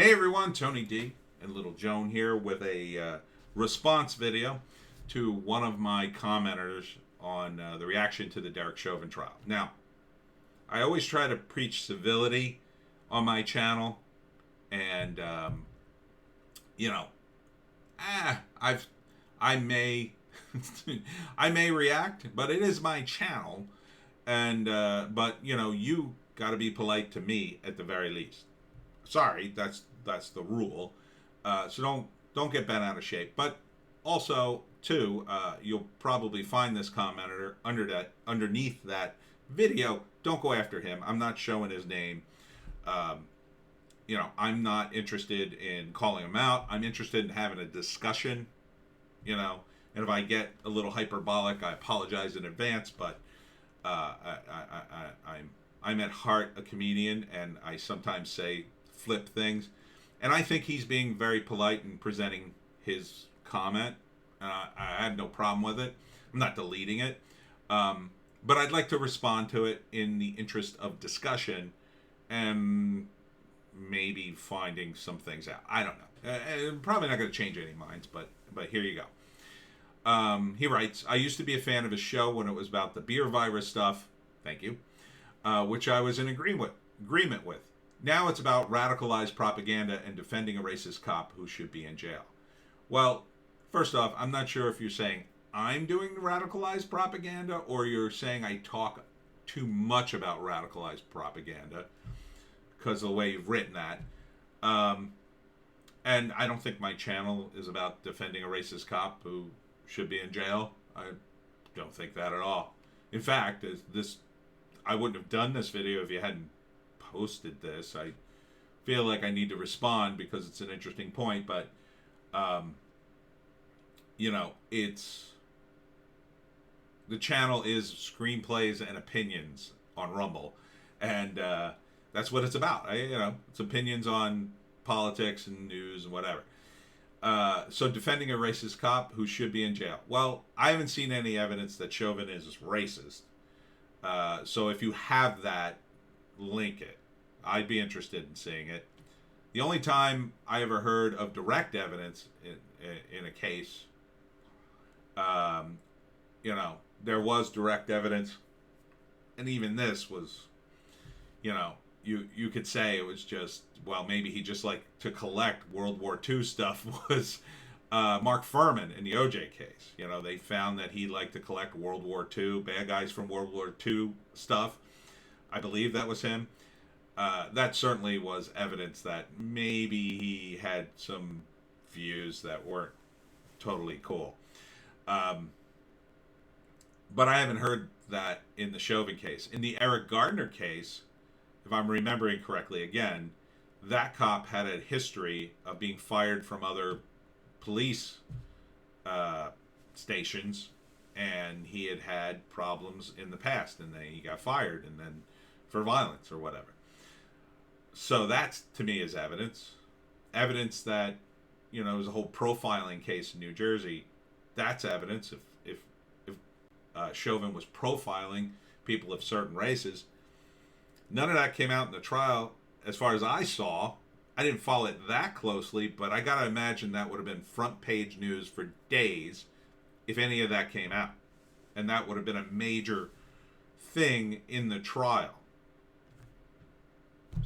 Hey everyone, Tony D and Little Joan here with a response video to one of my commenters on the reaction to the Derek Chauvin trial. Now, I always try to preach civility on my channel, and you know, I may I may react, but it is my channel, and but you got to be polite to me at the very least. Sorry, that's the rule. So don't get bent out of shape. But also, too, you'll probably find this commenter underneath that video. Don't go after him. I'm not showing his name. I'm not interested in calling him out. I'm interested in having a discussion. And if I get a little hyperbolic, I apologize in advance. But I'm at heart a comedian, and I sometimes say flip things, and I think he's being very polite in presenting his comment. I have no problem with it. I'm not deleting it, but I'd like to respond to it in the interest of discussion and maybe finding some things out. I don't know. Probably not going to change any minds, but here you go. He writes, I used to be a fan of his show when it was about the beer virus stuff. Thank you. Which I was in agreement with. Now it's about radicalized propaganda and defending a racist cop who should be in jail. Well, first off, I'm not sure if you're saying I'm doing radicalized propaganda or you're saying I talk too much about radicalized propaganda because of the way you've written that. And I don't think my channel is about defending a racist cop who should be in jail. I don't think that at all. In fact, I wouldn't have done this video if you hadn't posted this. I feel like I need to respond because it's an interesting point, but it's the channel is screenplays and opinions on Rumble, and that's what it's about. It's opinions on politics and news and whatever. So defending a racist cop who should be in jail. Well, I haven't seen any evidence that Chauvin is racist. So if you have that, link it. I'd be interested in seeing it. The only time I ever heard of direct evidence in a case, there was direct evidence, and even this was, you could say it was just, well, maybe he just liked to collect World War II stuff, was Mark Furman in the OJ case. They found that he liked to collect World War II, bad guys from World War II stuff. I believe that was him. That certainly was evidence that maybe he had some views that weren't totally cool. But I haven't heard that in the Chauvin case. In the Eric Gardner case, if I'm remembering correctly again, that cop had a history of being fired from other police stations, and he had problems in the past, and then he got fired, and then for violence or whatever. So that to me is evidence that it was a whole profiling case in New Jersey. That's evidence if Chauvin was profiling people of certain races. None of that came out in the trial as far as I saw. I didn't follow it that closely, but I gotta imagine that would have been front page news for days if any of that came out, and that would have been a major thing in the trial.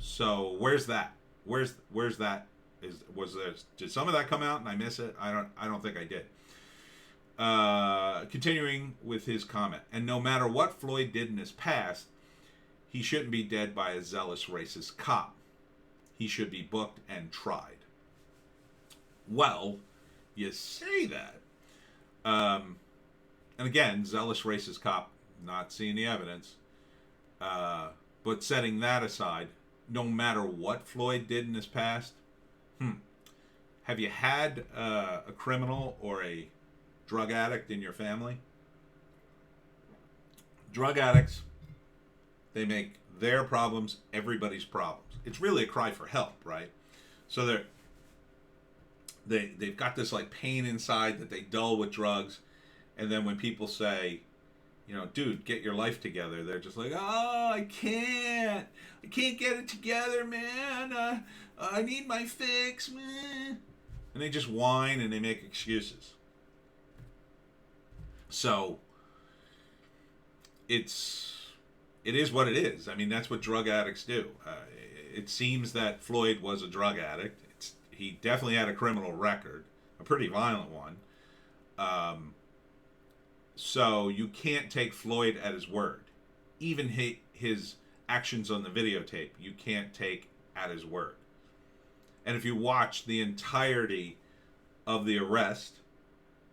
So where's that? Where's that? Did some of that come out and I miss it? I don't think I did. Continuing with his comment, and no matter what Floyd did in his past, he shouldn't be dead by a zealous racist cop. He should be booked and tried. Well, you say that. And again, zealous racist cop, not seeing the evidence. But setting that aside, no matter what Floyd did in his past, have you had a criminal or a drug addict in your family? Drug addicts, they make their problems everybody's problems. It's really a cry for help, right? So they've got this like pain inside that they dull with drugs, and then when people say, dude, get your life together. They're just like, oh, I can't get it together, man. I need my fix, man. And they just whine and they make excuses. So it is what it is. I mean, that's what drug addicts do. It seems that Floyd was a drug addict. He definitely had a criminal record, a pretty violent one. So you can't take Floyd at his word. Even his actions on the videotape, you can't take at his word. And if you watch the entirety of the arrest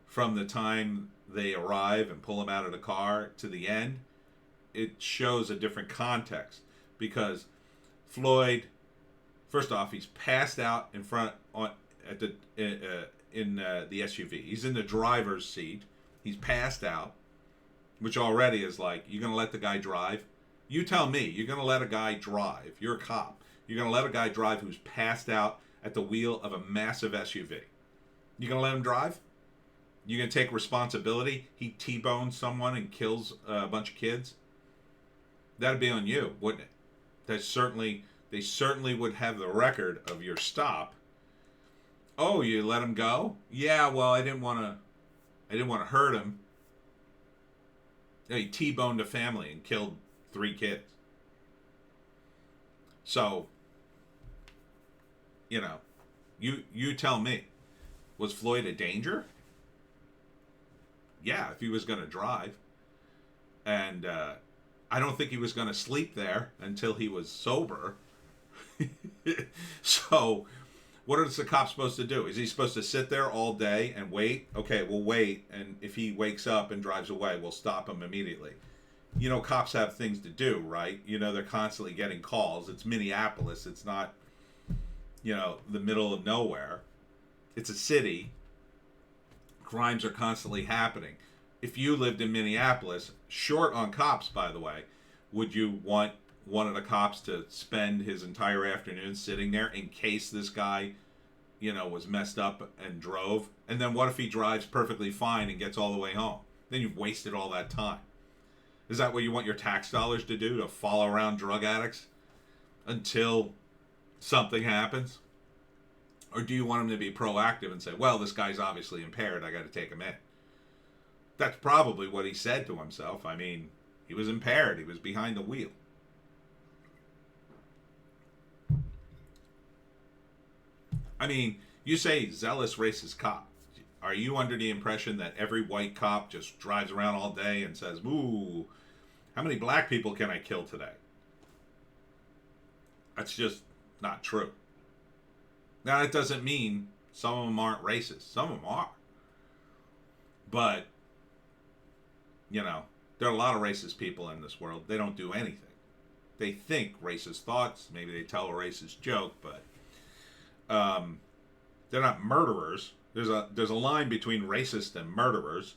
from the time they arrive and pull him out of the car to the end, it shows a different context. Because Floyd, first off, he's passed out in front in the SUV. He's in the driver's seat. He's passed out, which already is like, you're going to let the guy drive? You tell me, you're going to let a guy drive. You're a cop. You're going to let a guy drive who's passed out at the wheel of a massive SUV. You going to let him drive? You going to take responsibility? He T-bones someone and kills a bunch of kids? That'd be on you, wouldn't it? They certainly would have the record of your stop. Oh, you let him go? Yeah, well, I didn't want to hurt him. He T-boned a family and killed 3 kids. So, you tell me, was Floyd a danger? Yeah, if he was going to drive. And I don't think he was going to sleep there until he was sober. So, what are the cops supposed to do? Is he supposed to sit there all day and wait? Okay, we'll wait, and if he wakes up and drives away, we'll stop him immediately. Cops have things to do, right? They're constantly getting calls. It's Minneapolis. It's not, the middle of nowhere. It's a city. Crimes are constantly happening. If you lived in Minneapolis, short on cops, by the way, would you want one of the cops to spend his entire afternoon sitting there in case this guy, was messed up and drove? And then what if he drives perfectly fine and gets all the way home? Then you've wasted all that time. Is that what you want your tax dollars to do, to follow around drug addicts until something happens? Or do you want him to be proactive and say, well, this guy's obviously impaired, I got to take him in? That's probably what he said to himself. I mean, he was impaired. He was behind the wheel. I mean, you say zealous racist cop. Are you under the impression that every white cop just drives around all day and says, ooh, how many black people can I kill today? That's just not true. Now, that doesn't mean some of them aren't racist. Some of them are. But, there are a lot of racist people in this world. They don't do anything. They think racist thoughts. Maybe they tell a racist joke, but they're not murderers. There's a line between racist and murderers.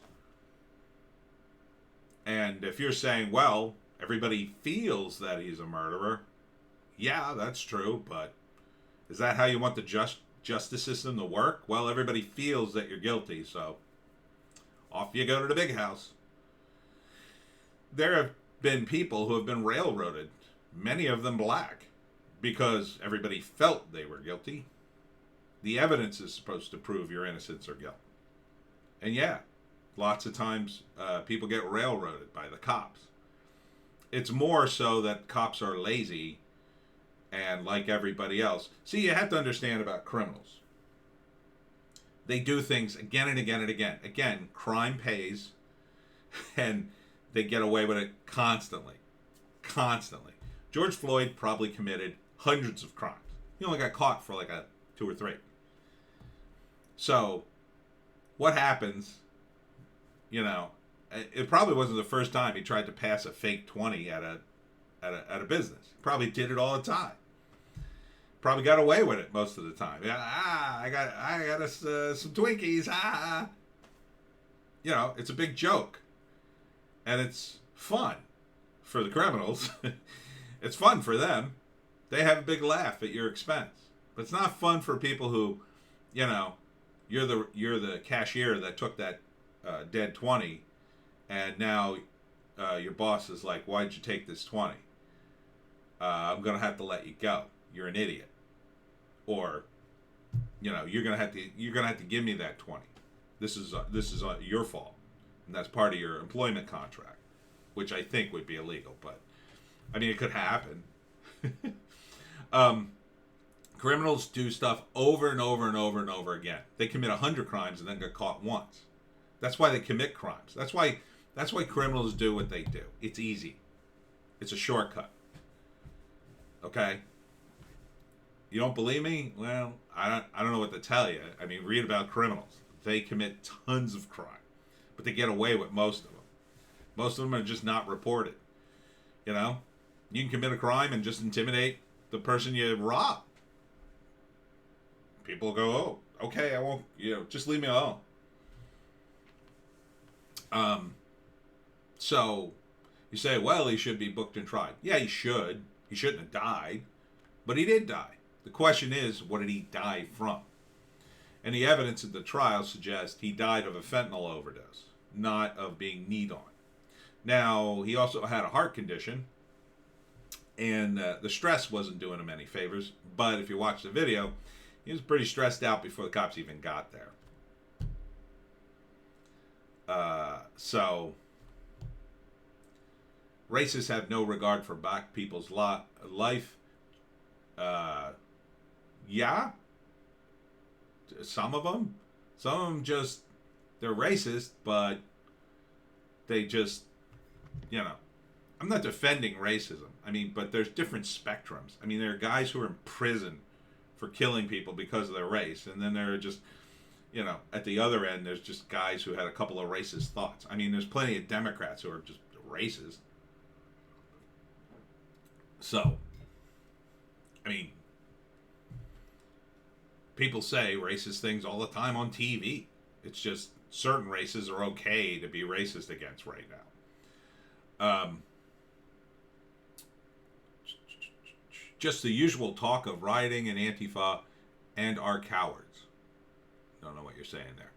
And if you're saying, well, everybody feels that he's a murderer, yeah, that's true, but is that how you want the justice system to work? Well, everybody feels that you're guilty, so off you go to the big house. There have been people who have been railroaded, many of them black, because everybody felt they were guilty. The evidence is supposed to prove your innocence or guilt. And yeah, lots of times people get railroaded by the cops. It's more so that cops are lazy and like everybody else. See, you have to understand about criminals. They do things again and again and again. Again, crime pays, and they get away with it constantly. Constantly. George Floyd probably committed hundreds of crimes. He only got caught for like 2 or 3. So, what happens, it probably wasn't the first time he tried to pass a fake 20 at a business. He probably did it all the time. Probably got away with it most of the time. Yeah, I got us some Twinkies. It's a big joke, and it's fun for the criminals. It's fun for them. They have a big laugh at your expense. But it's not fun for people who, you're the cashier that took that dead 20, and now your boss is like, "Why'd you take this 20? I'm gonna have to let you go. You're an idiot," or, you're gonna have to give me that 20. This is your fault, and that's part of your employment contract, which I think would be illegal, but I mean it could happen. Criminals do stuff over and over and over and over again. They commit 100 crimes and then get caught once. That's why they commit crimes. That's why criminals do what they do. It's easy. It's a shortcut. Okay? You don't believe me? Well, I don't know what to tell you. I mean, read about criminals. They commit tons of crime, but they get away with most of them. Most of them are just not reported. You can commit a crime and just intimidate the person you rob. People go, "Oh, okay, I won't, just leave me alone." So you say, well, he should be booked and tried. Yeah, he should. He shouldn't have died, but he did die. The question is, what did he die from? And the evidence at the trial suggests he died of a fentanyl overdose, not of being kneed on. Now, he also had a heart condition, and the stress wasn't doing him any favors, but if you watch the video, he was pretty stressed out before the cops even got there. So, racists have no regard for black people's life. Yeah. Some of them just, they're racist, but they just, I'm not defending racism. I mean, but there's different spectrums. I mean, there are guys who are in prison for killing people because of their race, and then there are just, at the other end, there's just guys who had a couple of racist thoughts. I mean, there's plenty of Democrats who are just racist. So, I mean, people say racist things all the time on TV. It's just certain races are okay to be racist against right now. Just the usual talk of rioting and Antifa and our cowards. Don't know what you're saying there.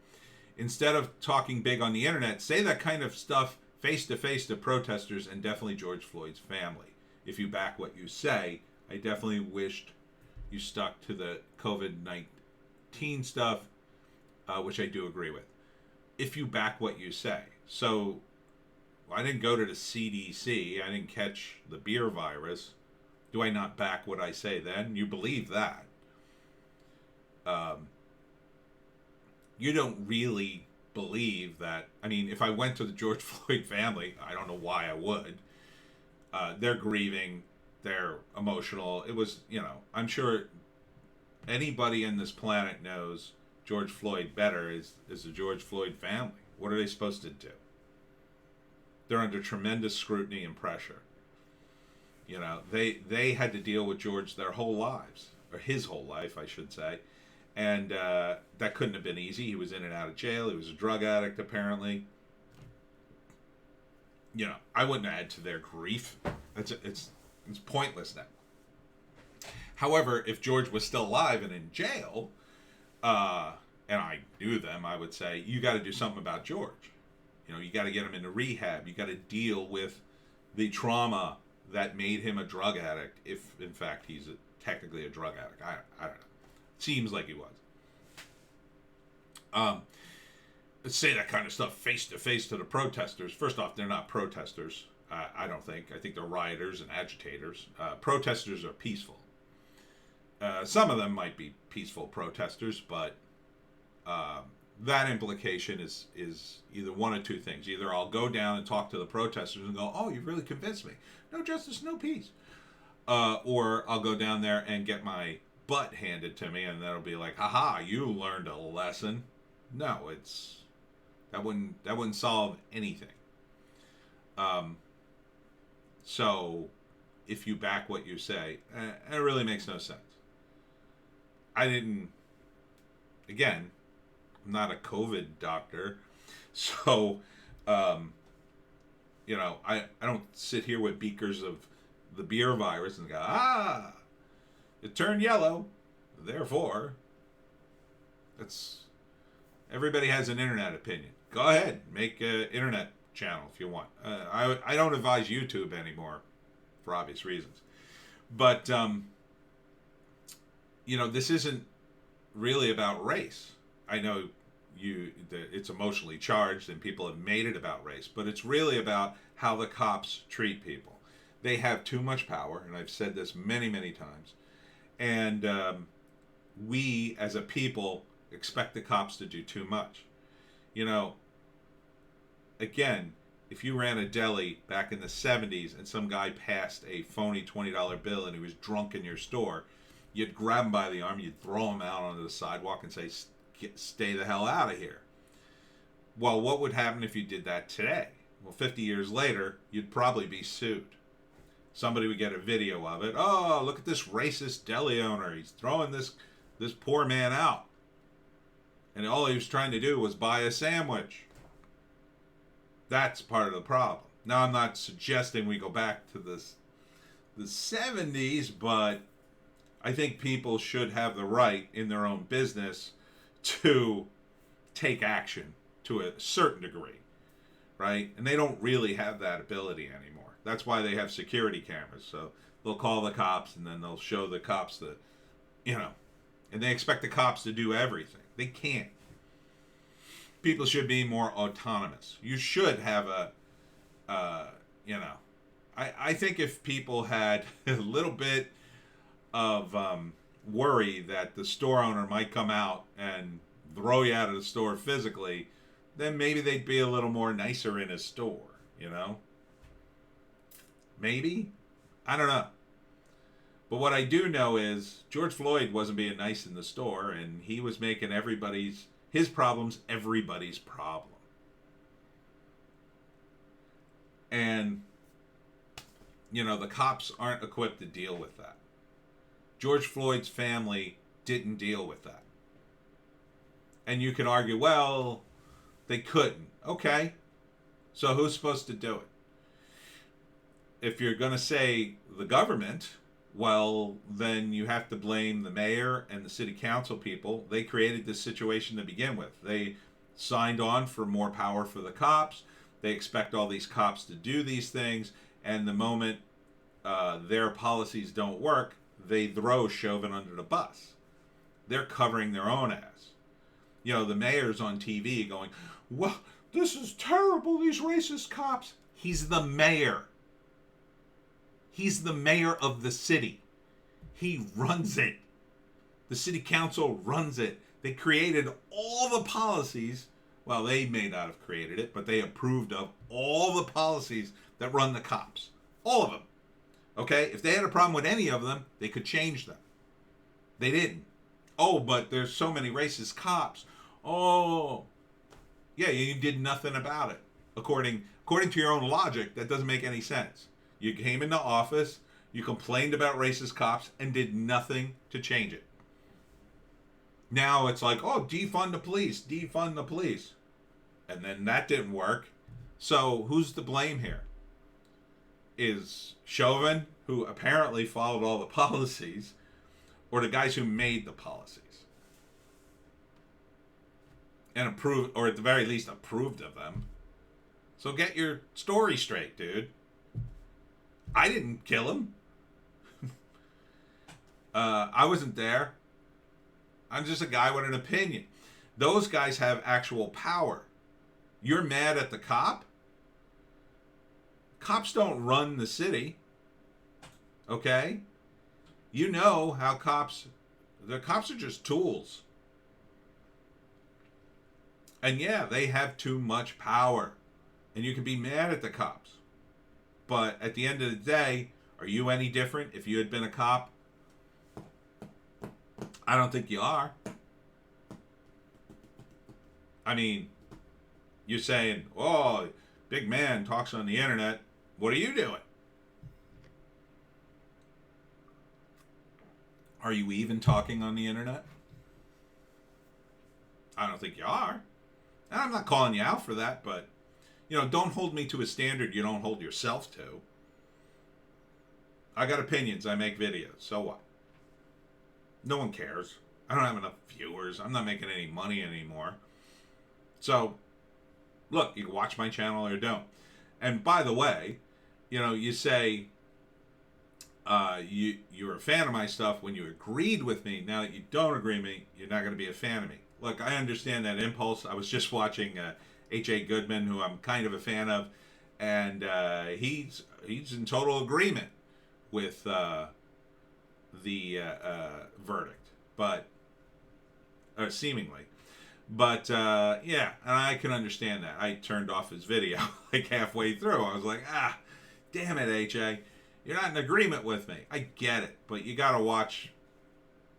Instead of talking big on the internet, say that kind of stuff face to face to protesters and definitely George Floyd's family. If you back what you say, I definitely wished you stuck to the COVID-19 stuff, which I do agree with. If you back what you say. So, I didn't go to the CDC. I didn't catch the beer virus. Do I not back what I say then? You believe that. You don't really believe that. I mean, if I went to the George Floyd family, I don't know why I would. They're grieving. They're emotional. It was, I'm sure anybody in this planet knows George Floyd better is the George Floyd family. What are they supposed to do? They're under tremendous scrutiny and pressure. They had to deal with George their whole lives, or his whole life, I should say. And that couldn't have been easy. He was in and out of jail. He was a drug addict, apparently. I wouldn't add to their grief. It's pointless now. However, if George was still alive and in jail, and I knew them, I would say, you got to do something about George. You got to get him into rehab. You got to deal with the trauma that made him a drug addict, if in fact he's technically a drug addict. I don't know. Seems like he was. Let's say that kind of stuff face to face to the protesters. First off, they're not protesters. I don't think. I think they're rioters and agitators. Protesters are peaceful. Some of them might be peaceful protesters, but that implication is either one of two things. Either I'll go down and talk to the protesters and go, "Oh, you've really convinced me. No justice, no peace." Or I'll go down there and get my butt handed to me, and that'll be like, "Haha, you learned a lesson." No, that wouldn't solve anything. So if you back what you say, it really makes no sense. Again, I'm not a COVID doctor, so I don't sit here with beakers of the beer virus and go, it turned yellow, therefore everybody has an internet opinion. Go ahead, make internet channel if you want. I don't advise YouTube anymore for obvious reasons. But, this isn't really about race. I know it's emotionally charged and people have made it about race, but it's really about how the cops treat people. They have too much power, and I've said this many, many times. And we, as a people, expect the cops to do too much. Again, if you ran a deli back in the 70s and some guy passed a phony $20 bill and he was drunk in your store, you'd grab him by the arm, you'd throw him out onto the sidewalk and say, stay the hell out of here. Well, what would happen if you did that today? Well, 50 years later, you'd probably be sued. Somebody would get a video of it. Oh, look at this racist deli owner. He's throwing this poor man out. And all he was trying to do was buy a sandwich. That's part of the problem. Now, I'm not suggesting we go back to the 70s, but I think people should have the right in their own business to take action to a certain degree, right? And they don't really have that ability anymore. That's why they have security cameras. So they'll call the cops and then they'll show the cops and they expect the cops to do everything. They can't. People should be more autonomous. You should have I think if people had a little bit of worry that the store owner might come out and throw you out of the store physically, then maybe they'd be a little more nicer in his store, Maybe? I don't know. But what I do know is George Floyd wasn't being nice in the store, and he was making his problems everybody's problem. And, the cops aren't equipped to deal with that. George Floyd's family didn't deal with that. And you can argue, well, they couldn't. Okay. So who's supposed to do it? If you're going to say the government, well, then you have to blame the mayor and the city council people. They created this situation to begin with. They signed on for more power for the cops. They expect all these cops to do these things. And the moment their policies don't work, they throw Chauvin under the bus. They're covering their own ass. The mayor's on TV going, well, this is terrible, these racist cops. He's the mayor. He's the mayor of the city. He runs it. The city council runs it. They created all the policies. Well, they may not have created it, but they approved of all the policies that run the cops. All of them. Okay? If they had a problem with any of them, they could change them. They didn't. Oh, but there's so many racist cops. Oh. Yeah, you did nothing about it. According to your own logic, that doesn't make any sense. You came into office, you complained about racist cops, and did nothing to change it. Now it's like, oh, defund the police. And then that didn't work. So who's to blame here? Is Chauvin, who apparently followed all the policies, or the guys who made the policies? And approved, or at the very least approved of them. So get your story straight, dude. I didn't kill him. I wasn't there. I'm just a guy with an opinion. Those guys have actual power. You're mad at the cop? Cops don't run the city. Okay? You know how the cops are just tools. And yeah, they have too much power. And you can be mad at the cops. But at the end of the day, are you any different if you had been a cop? I don't think you are. I mean, you're saying, oh, big man talks on the internet. What are you doing? Are you even talking on the internet? I don't think you are. And I'm not calling you out for that, but, don't hold me to a standard you don't hold yourself to. I got opinions. I make videos. So what? No one cares. I don't have enough viewers. I'm not making any money anymore. So, look, you can watch my channel or don't. And by the way, you say you're a fan of my stuff when you agreed with me. Now that you don't agree with me, you're not going to be a fan of me. Look, I understand that impulse. I was just watching H.A. Goodman, who I'm kind of a fan of, and he's in total agreement with the verdict, but seemingly. But yeah, and I can understand that. I turned off his video like halfway through. I was like, damn it, H.A. You're not in agreement with me. I get it, but you got to watch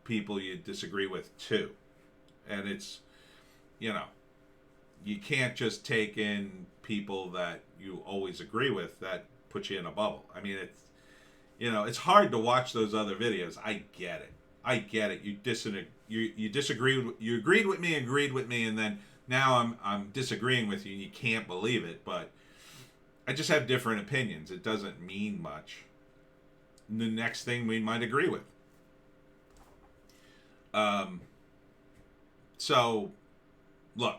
people you disagree with too. And it's, you can't just take in people that you always agree with. That puts you in a bubble. I mean, it's hard to watch those other videos. I get it. You disagree. You agreed with me, and then now I'm disagreeing with you, and you can't believe it. But I just have different opinions. It doesn't mean much. The next thing we might agree with. So, look,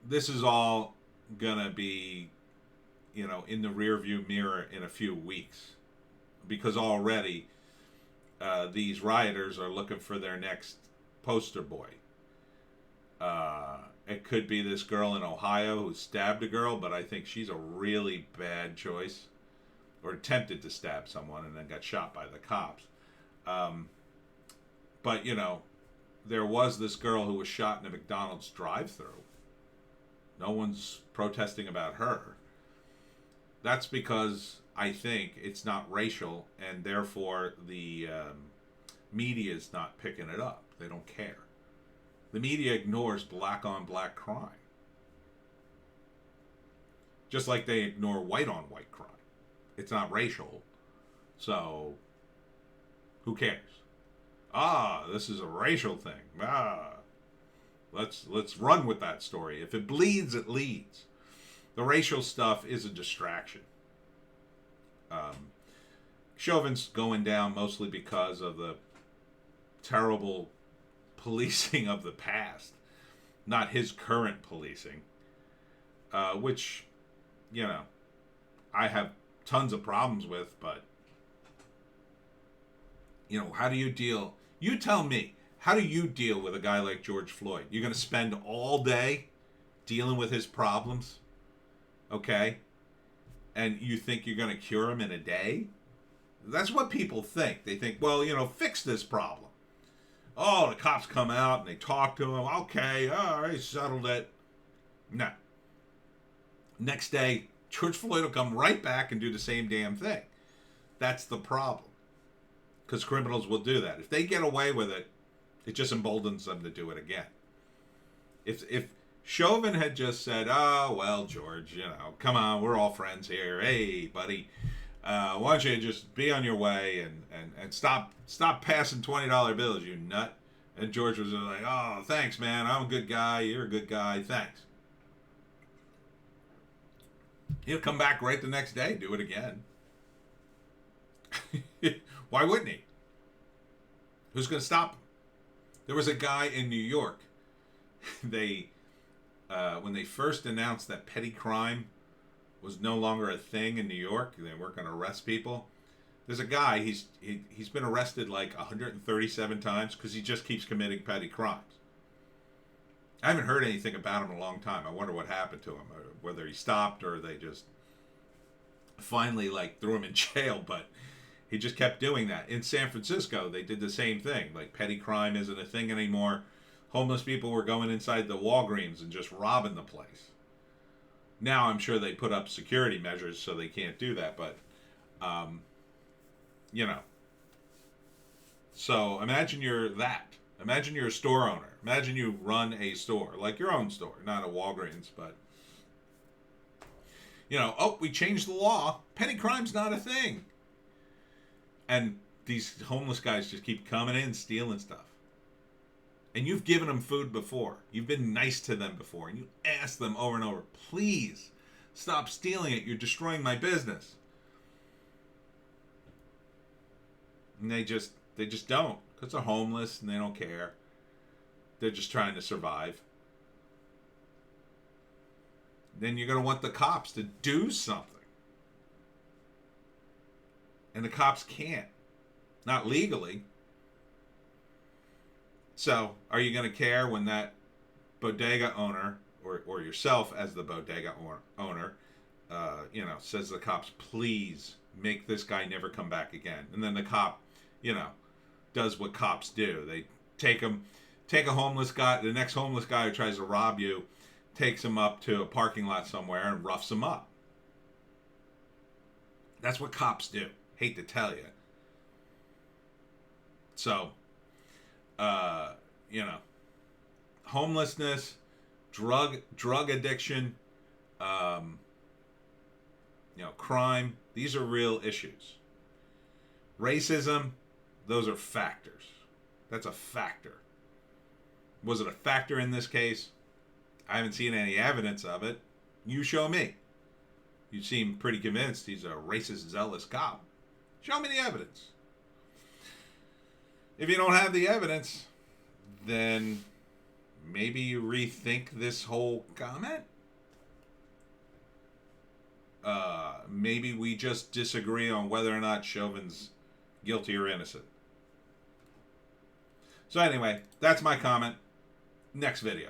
this is all gonna be, in the rearview mirror in a few weeks, because already these rioters are looking for their next poster boy. It could be this girl in Ohio who stabbed a girl, but I think she's a really bad choice, or attempted to stab someone and then got shot by the cops. But there was this girl who was shot in a McDonald's drive-thru. No one's protesting about her. That's because I think it's not racial, and therefore the media is not picking it up. They don't care. The media ignores black-on-black crime. Just like they ignore white-on-white crime. It's not racial. So, who cares? This is a racial thing. Let's run with that story. If it bleeds, it leads. The racial stuff is a distraction. Chauvin's going down mostly because of the terrible policing of the past, not his current policing, which, I have tons of problems with, but, how do you deal? You tell me, how do you deal with a guy like George Floyd? You're going to spend all day dealing with his problems, okay? And you think you're going to cure him in a day? That's what people think. They think, well, fix this problem. Oh, the cops come out and they talk to him. Okay, all right, settled it. No. Next day, George Floyd will come right back and do the same damn thing. That's the problem. Because criminals will do that. If they get away with it, it just emboldens them to do it again. If Chauvin had just said, oh, well, George, come on, we're all friends here. Hey, buddy, why don't you just be on your way and stop passing $20 bills, you nut. And George was like, oh, thanks, man. I'm a good guy. You're a good guy. Thanks. He'll come back right the next day, do it again. Why wouldn't he? Who's going to stop him? There was a guy in New York. When they first announced that petty crime was no longer a thing in New York, they weren't going to arrest people. There's a guy, he's been arrested like 137 times because he just keeps committing petty crimes. I haven't heard anything about him in a long time. I wonder what happened to him, or whether he stopped or they just finally threw him in jail, but he just kept doing that. In San Francisco, they did the same thing. Petty crime isn't a thing anymore. Homeless people were going inside the Walgreens and just robbing the place. Now I'm sure they put up security measures so they can't do that, but, So imagine you're that. Imagine you're a store owner. Imagine you run a store, like your own store, not a Walgreens, but, we changed the law. Petty crime's not a thing. And these homeless guys just keep coming in, stealing stuff. And you've given them food before. You've been nice to them before. And you ask them over and over, please, stop stealing it. You're destroying my business. And they just don't. Because they're homeless and they don't care. They're just trying to survive. then you're going to want the cops to do something. And the cops can't. Not legally. So, are you going to care when that bodega owner, or yourself as the bodega owner, says to the cops, please make this guy never come back again? And then the cop, does what cops do. They take a homeless guy, the next homeless guy who tries to rob you, takes him up to a parking lot somewhere and roughs him up. That's what cops do. Hate to tell you. So, homelessness, drug addiction, crime, these are real issues. Racism, those are factors. That's a factor. Was it a factor in this case? I haven't seen any evidence of it. You show me. You seem pretty convinced he's a racist, zealous cop. Show me the evidence. If you don't have the evidence, then maybe you rethink this whole comment. Maybe we just disagree on whether or not Chauvin's guilty or innocent. So anyway, that's my comment. Next video.